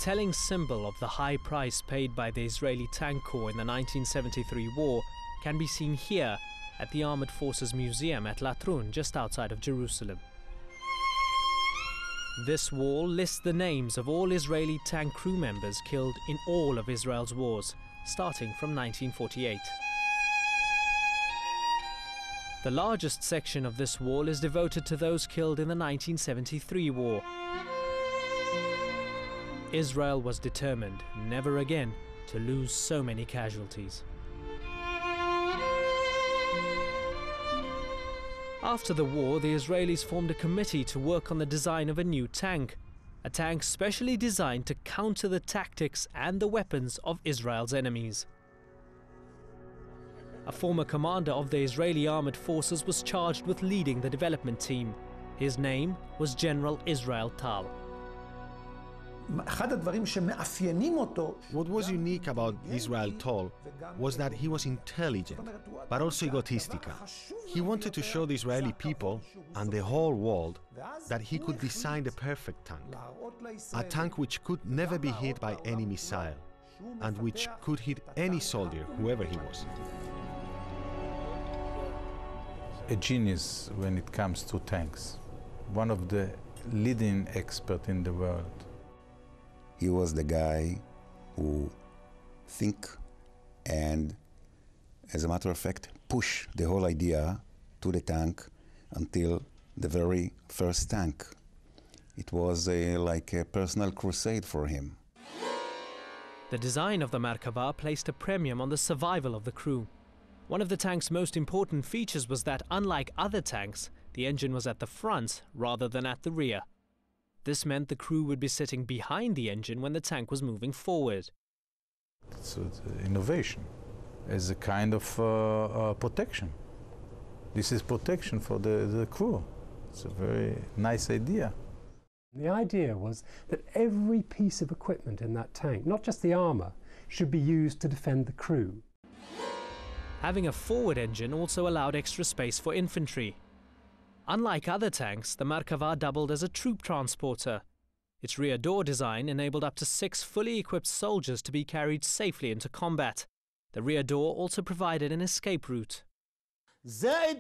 telling symbol of the high price paid by the Israeli Tank Corps in the 1973 war can be seen here at the Armed Forces Museum at Latrun, just outside of Jerusalem. This wall lists the names of all Israeli tank crew members killed in all of Israel's wars, starting from 1948. The largest section of this wall is devoted to those killed in the 1973 war. Israel was determined never again to lose so many casualties. After the war, the Israelis formed a committee to work on the design of a new tank, a tank specially designed to counter the tactics and the weapons of Israel's enemies. A former commander of the Israeli armed forces was charged with leading the development team. His name was General Israel Tal. What was unique about Israel Tal was that he was intelligent, but also egotistical. He wanted to show the Israeli people and the whole world that he could design the perfect tank, a tank which could never be hit by any missile, and which could hit any soldier, whoever he was. A genius when it comes to tanks, one of the leading experts in the world. He was the guy who think and, as a matter of fact, push the whole idea to the tank until the very first tank. It was like a personal crusade for him. The design of the Merkava placed a premium on the survival of the crew. One of the tank's most important features was that, unlike other tanks, the engine was at the front rather than at the rear. This meant the crew would be sitting behind the engine when the tank was moving forward. It's innovation as a kind of protection. This is protection for the crew. It's a very nice idea. The idea was that every piece of equipment in that tank, not just the armor, should be used to defend the crew. Having a forward engine also allowed extra space for infantry. Unlike other tanks, the Merkava doubled as a troop transporter. Its rear door design enabled up to 6 fully equipped soldiers to be carried safely into combat. The rear door also provided an escape route. The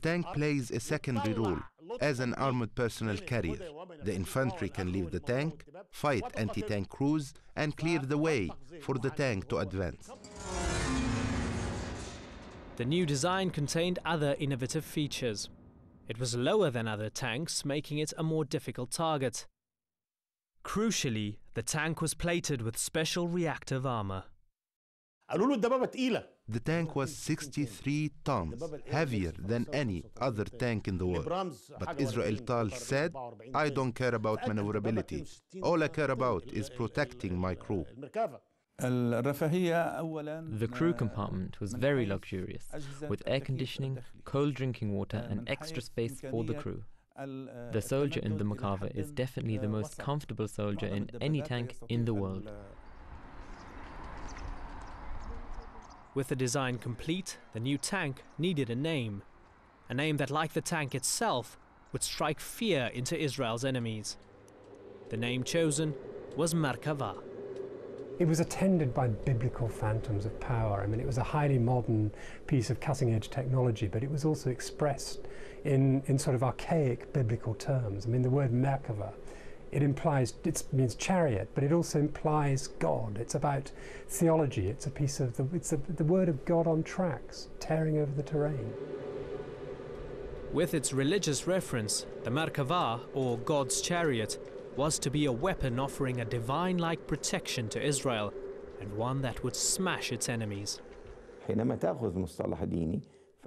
tank plays a secondary role as an armored personnel carrier. The infantry can leave the tank, fight anti-tank crews, and clear the way for the tank to advance. The new design contained other innovative features. It was lower than other tanks, making it a more difficult target. Crucially, the tank was plated with special reactive armor. The tank was 63 tons, heavier than any other tank in the world. But Israel Tal said, "I don't care about maneuverability. All I care about is protecting my crew." The crew compartment was very luxurious, with air conditioning, cold drinking water and extra space for the crew. The soldier in the Merkava is definitely the most comfortable soldier in any tank in the world. With the design complete, the new tank needed a name that, like the tank itself, would strike fear into Israel's enemies. The name chosen was Merkava. It was attended by biblical phantoms of power. I mean, it was a highly modern piece of cutting-edge technology, but it was also expressed in sort of archaic biblical terms. I mean, the word Merkava, it means chariot, but it also implies God. It's about theology. It's a piece of the word of God on tracks, tearing over the terrain. With its religious reference, the Merkava, or God's chariot, was to be a weapon offering a divine-like protection to Israel, and one that would smash its enemies.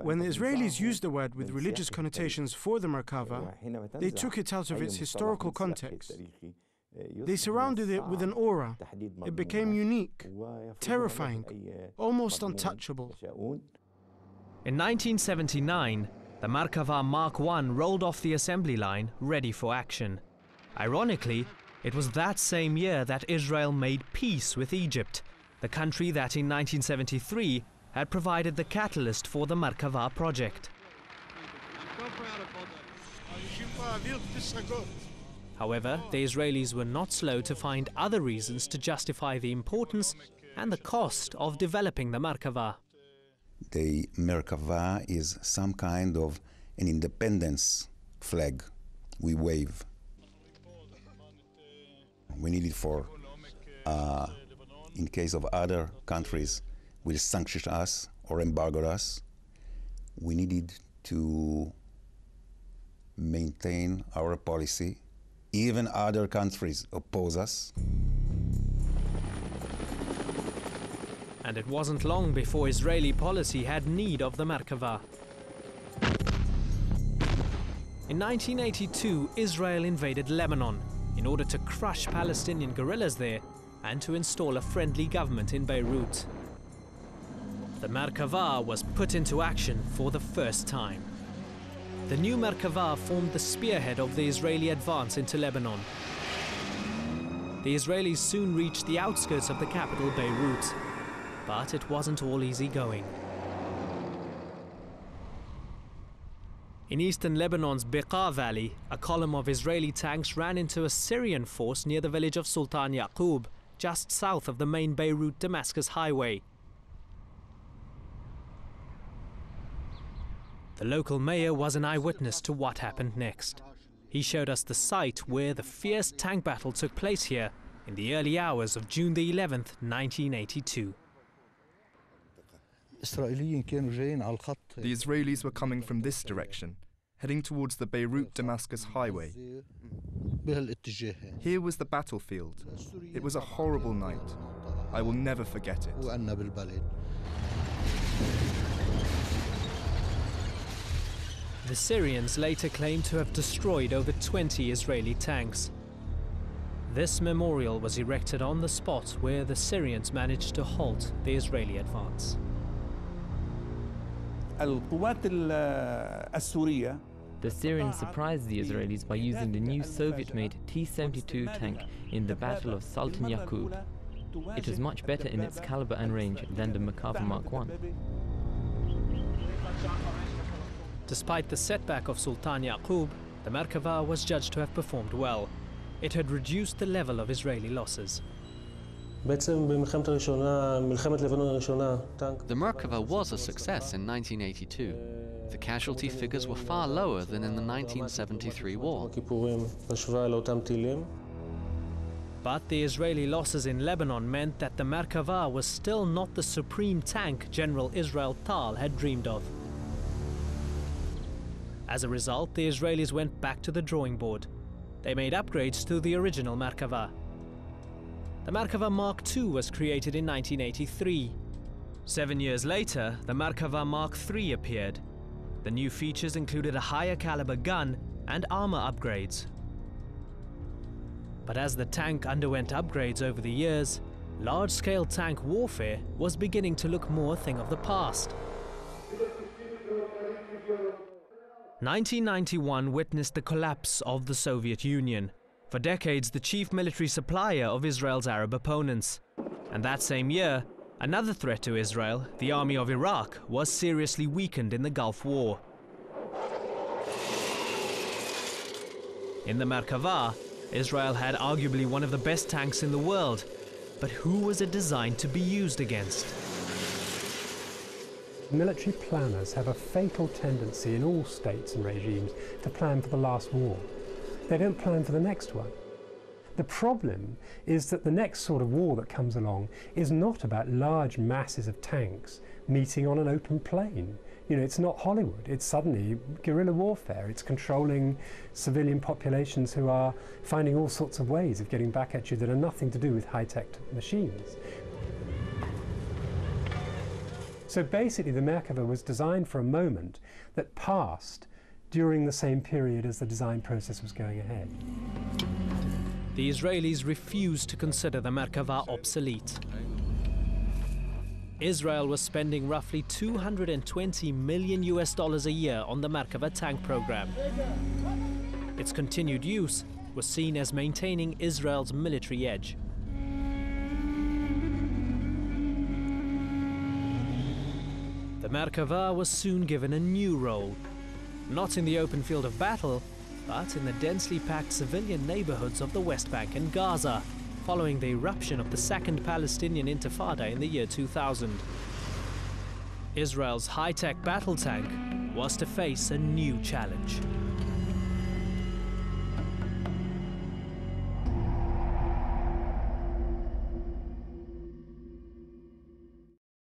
When the Israelis used the word with religious connotations for the Merkava, they took it out of its historical context. They surrounded it with an aura. It became unique, terrifying, almost untouchable. In 1979, the Merkava Mark I rolled off the assembly line, ready for action. Ironically, it was that same year that Israel made peace with Egypt, the country that in 1973 had provided the catalyst for the Merkava project. However, the Israelis were not slow to find other reasons to justify the importance and the cost of developing the Merkava. The Merkava is some kind of an independence flag we wave. We need it for, in case of other countries will sanction us or embargo us, we needed to maintain our policy. Even other countries oppose us. And it wasn't long before Israeli policy had need of the Merkava. In 1982, Israel invaded Lebanon in order to crush Palestinian guerrillas there and to install a friendly government in Beirut. The Merkava was put into action for the first time. The new Merkava formed the spearhead of the Israeli advance into Lebanon. The Israelis soon reached the outskirts of the capital, Beirut, but it wasn't all easy going. In eastern Lebanon's Beqa Valley, a column of Israeli tanks ran into a Syrian force near the village of Sultan Yaqub, just south of the main Beirut-Damascus highway. The local mayor was an eyewitness to what happened next. He showed us the site where the fierce tank battle took place here in the early hours of June the 11th, 1982. The Israelis were coming from this direction, heading towards the Beirut-Damascus highway. Here was the battlefield. It was a horrible night. I will never forget it. The Syrians later claimed to have destroyed over 20 Israeli tanks. This memorial was erected on the spot where the Syrians managed to halt the Israeli advance. The Syrians surprised the Israelis by using the new Soviet-made T-72 tank in the Battle of Sultan Yaqub. It was much better in its caliber and range than the Merkava Mark I. Despite the setback of Sultan Yaqub, the Merkava was judged to have performed well. It had reduced the level of Israeli losses. The Merkava was a success in 1982. The casualty figures were far lower than in the 1973 war. But the Israeli losses in Lebanon meant that the Merkava was still not the supreme tank General Israel Tal had dreamed of. As a result, the Israelis went back to the drawing board. They made upgrades to the original Merkava. The Merkava Mark II was created in 1983. 7 years later, the Merkava Mark III appeared. The new features included a higher caliber gun and armor upgrades. But as the tank underwent upgrades over the years, large-scale tank warfare was beginning to look more a thing of the past. 1991 witnessed the collapse of the Soviet Union, for decades the chief military supplier of Israel's Arab opponents. And that same year, another threat to Israel, the army of Iraq, was seriously weakened in the Gulf War. In the Merkava, Israel had arguably one of the best tanks in the world, but who was it designed to be used against? Military planners have a fatal tendency in all states and regimes to plan for the last war. They don't plan for the next one. The problem is that the next sort of war that comes along is not about large masses of tanks meeting on an open plain. You know, it's not Hollywood. It's suddenly guerrilla warfare. It's controlling civilian populations who are finding all sorts of ways of getting back at you that are nothing to do with high-tech machines. So basically the Merkava was designed for a moment that passed during the same period as the design process was going ahead. The Israelis refused to consider the Merkava obsolete. Israel was spending roughly $220 million a year on the Merkava tank program. Its continued use was seen as maintaining Israel's military edge. The Merkava was soon given a new role, not in the open field of battle, but in the densely packed civilian neighborhoods of the West Bank and Gaza, following the eruption of the Second Palestinian Intifada in the year 2000. Israel's high-tech battle tank was to face a new challenge.